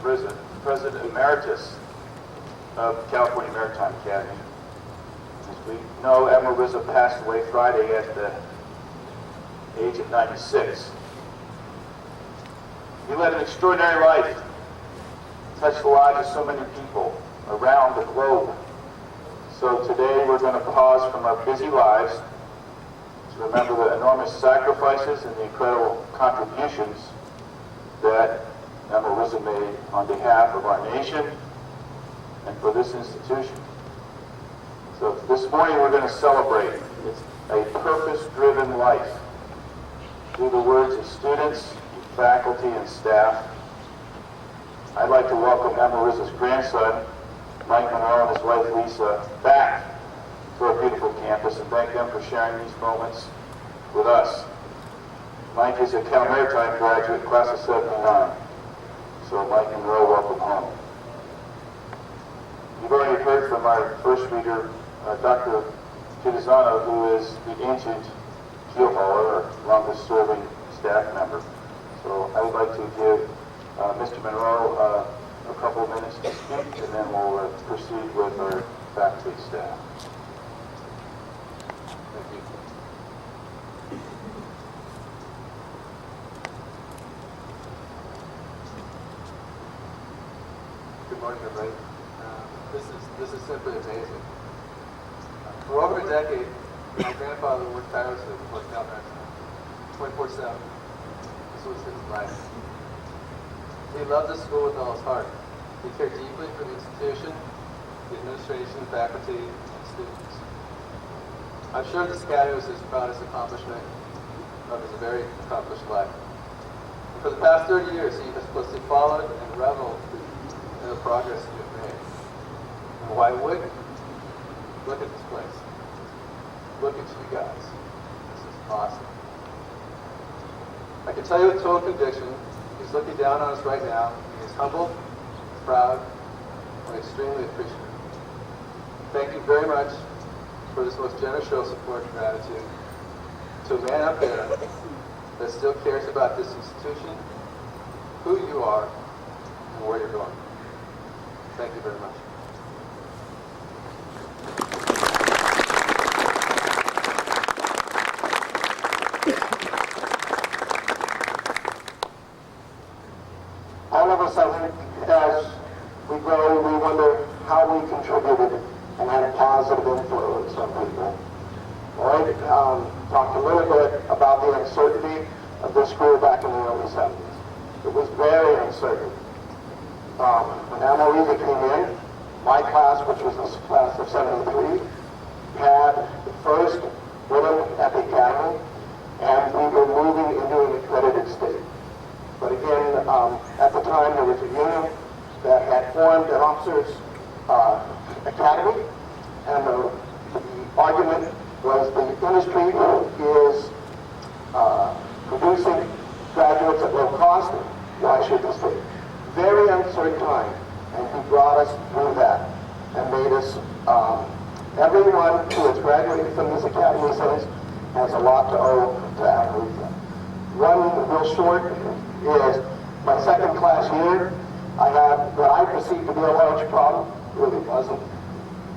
Rizza, President Emeritus of California Maritime Academy. As we know, Admiral Rizza passed away Friday at the age of 96. He led an extraordinary life, touched the lives of so many people around the globe. So today we're going to pause from our busy lives to remember the enormous sacrifices and the incredible contributions that Admiral Rizza made on behalf of our nation and for this institution. So this morning we're going to celebrate a purpose-driven life through the words of students, faculty, and staff. I'd like to welcome Admiral Rizza's grandson, Mike Monroe, and his wife Lisa, back to our beautiful campus and thank them for sharing these moments with us. Mike is a Cal Maritime graduate, class of 79. So Mike and Monroe, welcome home. You've already heard from our first reader, Dr. Kitazano, who is the ancient keel hauler, or longest serving staff member. So I would like to give Mr. Monroe a couple of minutes to speak, and then we'll proceed with our faculty staff. Thank you. Good morning, everybody. This is simply amazing. For over a decade, my grandfather worked tirelessly for Cal Maritime, 24/7. This was his life. He loved the school with all his heart. He cared deeply for the institution, the administration, faculty, and students. I'm sure this academy was his proudest accomplishment of his very accomplished life. And for the past 30 years, he has closely followed and reveled in the progress we have made. And why wouldn't? Look at this place. Look at you guys. This is awesome. I can tell you with total conviction, he's looking down on us right now. He is humbled, proud, and extremely appreciative. Thank you very much for this most generous show of support and gratitude to a man up there that still cares about this institution, who you are, and where you're going. Thank you very much. All of us, I think, as we grow, we wonder how we contributed and had a positive influence on people. Lloyd talked a little bit about the uncertainty of this school back in the early 70s. It was very uncertain. When Admiral Rizza came in, my class, which was the class of 73, had the first women at the academy, and we were moving into an accredited state. But again, at the time, there was a union that had formed an officers' academy, and the argument was the industry is producing graduates at low cost. Why should the state? Very uncertain time, and he brought us through that and made us, everyone who has graduated from this academy says has a lot to owe to Admiral Rizza. One real short is my second class year. I had what I perceived to be a large problem, really wasn't.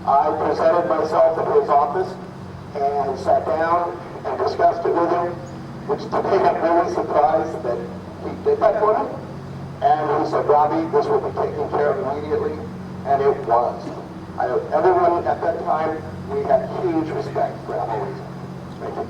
I presented myself in his office and sat down and discussed it with him, which today I'm really surprised that he did that for me. And he said, Robbie, this will be taken care of immediately, and it was. Everyone at that time, we had huge respect for Admiral Rizza. Thank you.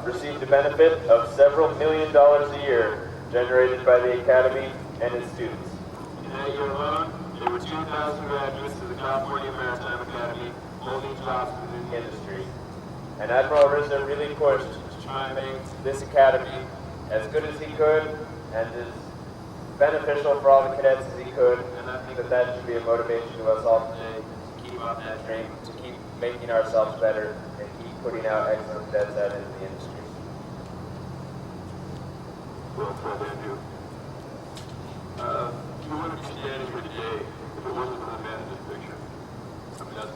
Received the benefit of several $1 million a year generated by the Academy and its students. In that year alone, there were 2,000 graduates to the California Maritime Academy holding jobs within the industry. And Admiral Rizza really pushed to try and make this academy as good as he could and as beneficial for all the cadets as he could. And I think that should be a motivation to us all today to keep up that dream, to keep making ourselves better, and keep putting out excellent cadets out into the industry. Well said, Andrew. You wouldn't be standing here today if it wasn't for the man in this picture. I mean, that's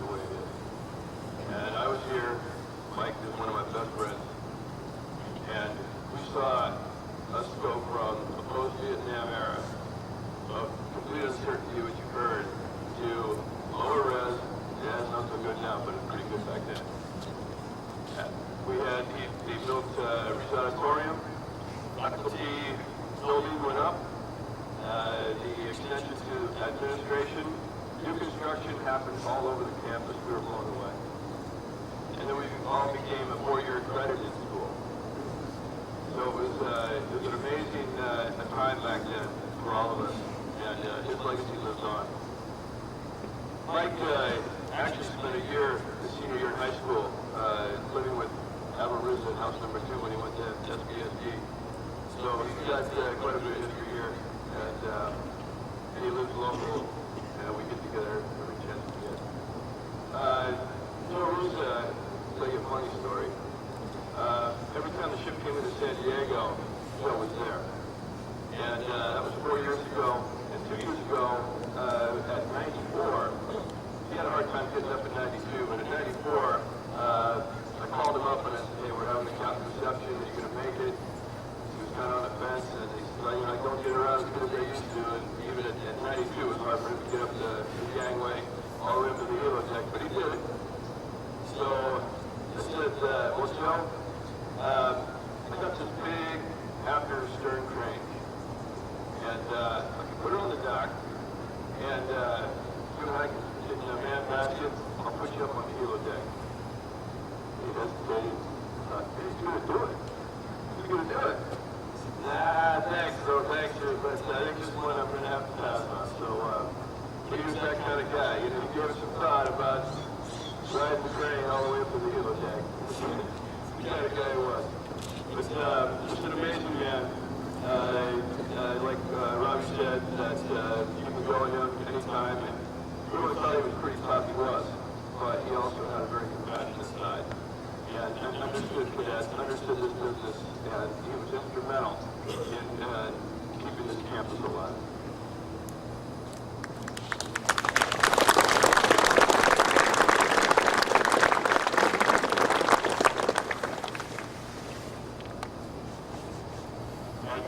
complete uncertainty, which you've heard, to lower res. Yeah, it's not so good now, but it's pretty good back then. He built Rizza Auditorium, faculty building went up, the extension to administration, new construction happened all over the campus. We were blown away. And then we all became a 4-year accredited school. So it was an amazing time back then for all of us, and his legacy lives on. Mike actually spent a year, his senior year in high school, living with Admiral Rizza in house number 2 when he went to SBSD. So he's got quite a bit of history here, and he lives local, and we get together every chance we get. Rizza, I'll tell you a funny story. Every time the ship came into San Diego, Joe was there. And that was 4 years ago. And 2 years ago, at 94, he had a hard time getting up at 92, but at 94, I called him up and I said, hey, we're having a captain reception, are you going to make it? He was kind of on the fence, and he said, well, I don't get around as good as I used to, and even at 92, it was hard for him to get up the gangway all the way up to the helo deck, but he did it. So I said, well, Joe, I got this big after stern crane, and I can put it on the dock, and you and I can get in a man basket, I'll put you up on the helo deck. He hesitated. He's going to do it. He's going to do it. Nah, thanks, bro, thanks, but I think this one I'm going to have to pass on. So he was that kind of guy. You know, he gave us some thought about riding the crane all the way up to the helo deck. The kind of guy he was. But just an amazing man. Like Robbie said, that you can go in him anytime, and we always thought he was pretty tough. He was, but he also had a very compassionate side. And understood cadets, understood this business, and he was instrumental in keeping this campus alive.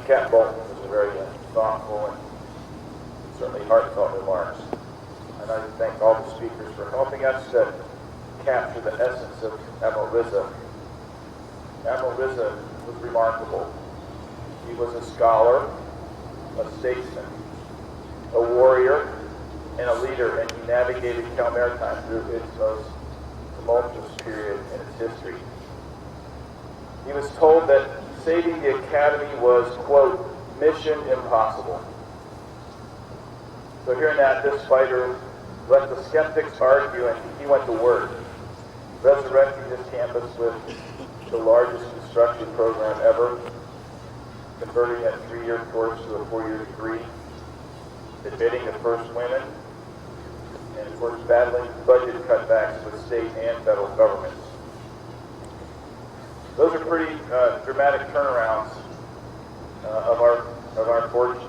Captain Bolton was a very thoughtful and certainly heartfelt remarks. And I thank all the speakers for helping us to capture the essence of Admiral Rizza. Admiral Rizza was remarkable. He was a scholar, a statesman, a warrior, and a leader, and he navigated Cal Maritime through its most tumultuous period in its history. He was told that saving the Academy was, quote, mission impossible. So hearing that, this fighter let the skeptics argue, and he went to work, resurrecting this campus with the largest construction program ever, converting a 3-year course to a 4-year degree, admitting the first women, and of course battling budget cutbacks with state and federal governments. Those are pretty dramatic turnarounds of our fortune.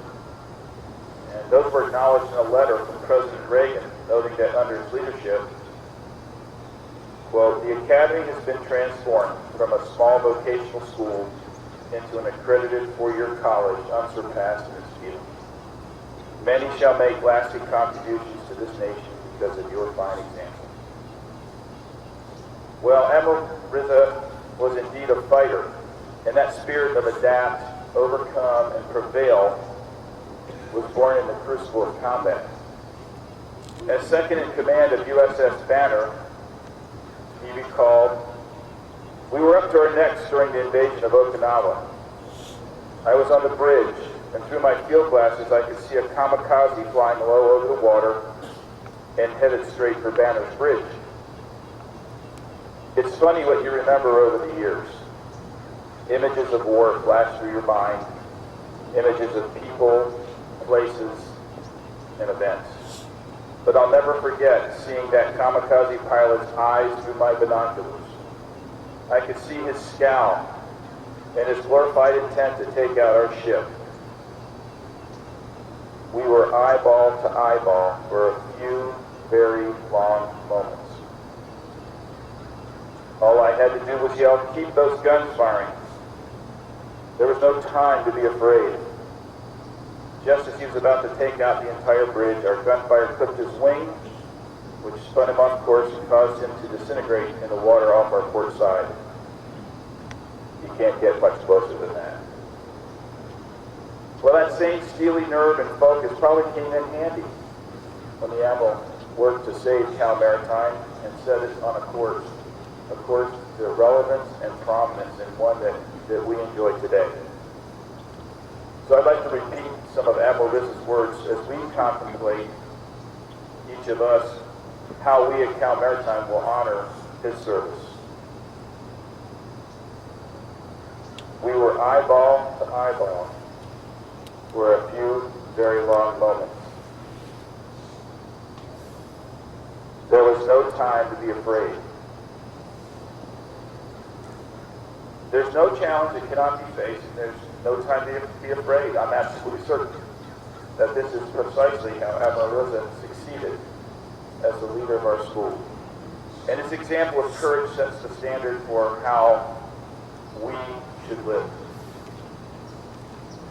And those were acknowledged in a letter from President Reagan, noting that under his leadership, quote, the Academy has been transformed from a small vocational school into an accredited 4-year college unsurpassed in its field. Many shall make lasting contributions to this nation because of your fine example. Well, Admiral Rizza was indeed a fighter, and that spirit of adapt, overcome, and prevail was born in the crucible of combat. As second in command of USS Banner, he recalled, we were up to our necks during the invasion of Okinawa. I was on the bridge, and through my field glasses I could see a kamikaze flying low over the water and headed straight for Banner's bridge. It's funny what you remember over the years. Images of war flash through your mind, images of people, places, and events. But I'll never forget seeing that kamikaze pilot's eyes through my binoculars. I could see his scowl and his glorified intent to take out our ship. We were eyeball to eyeball for a few very long moments. All I had to do was yell, keep those guns firing. There was no time to be afraid. Just as he was about to take out the entire bridge, our gunfire clipped his wing, which spun him off course and caused him to disintegrate in the water off our port side. You can't get much closer than that. Well, that same steely nerve and focus probably came in handy when the Admiral worked to save Cal Maritime and set us on a course to relevance and prominence, and one that we enjoy today. So I'd like to repeat some of Admiral Rizza's words as we contemplate, each of us, how we at Cal Maritime will honor his service. We were eyeball to eyeball for a few very long moments. There was no time to be afraid. There's no challenge that cannot be faced, and there's no time to be afraid. I'm absolutely certain that this is precisely how Admiral Rizza succeeded as the leader of our school. And his example of courage sets the standard for how we should live.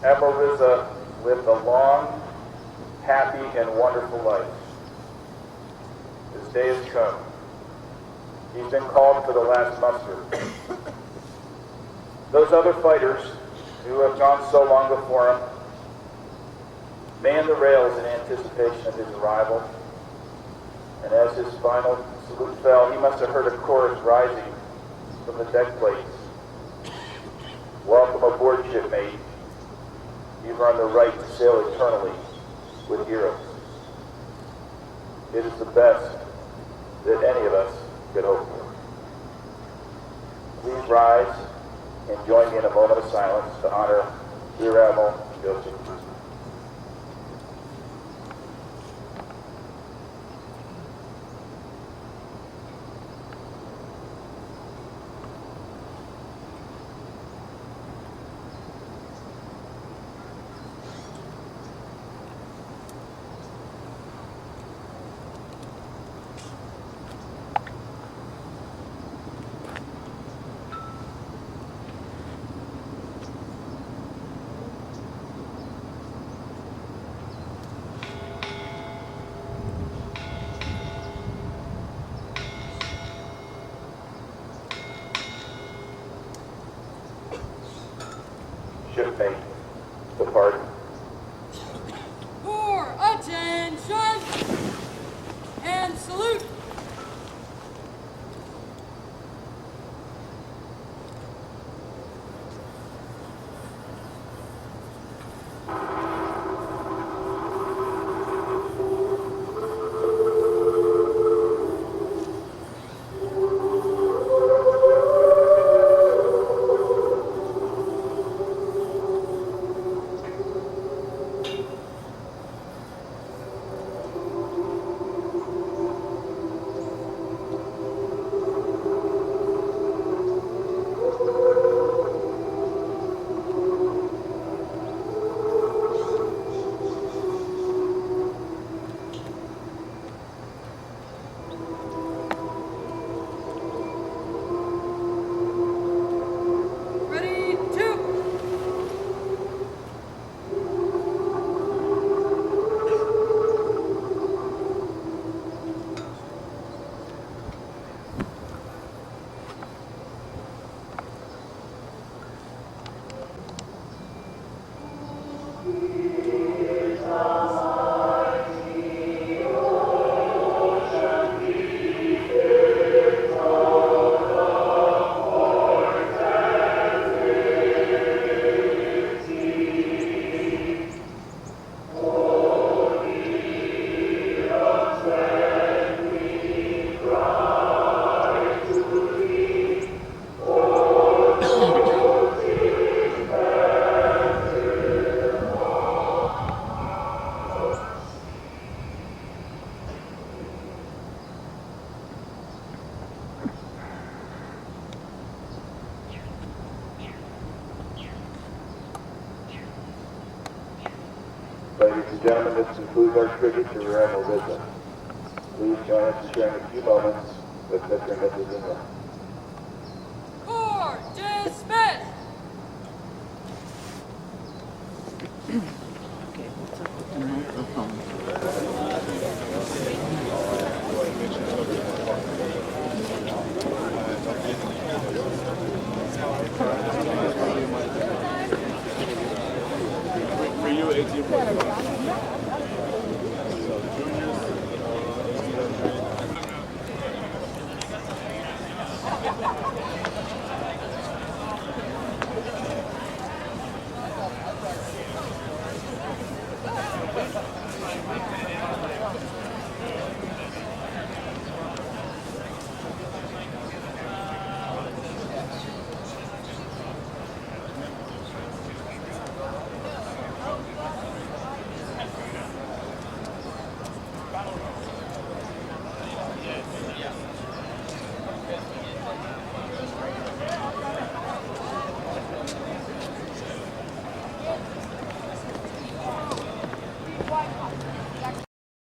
Admiral Rizza lived a long, happy, and wonderful life. His day has come. He's been called for the last muster. Those other fighters who have gone so long before him manned the rails in anticipation of his arrival. And as his final salute fell, he must have heard a chorus rising from the deck plates. Welcome aboard, shipmate. You've earned the right to sail eternally with heroes. It is the best that any of us could hope for. Please rise and join me in a moment of silence to honor Rear Admiral Joseph Rizza. Shipmate, depart. For attention and salute. Ladies and gentlemen, this concludes our tribute to Rear Admiral Rizza. Please join us in sharing a few moments with Mr. and Mrs. England.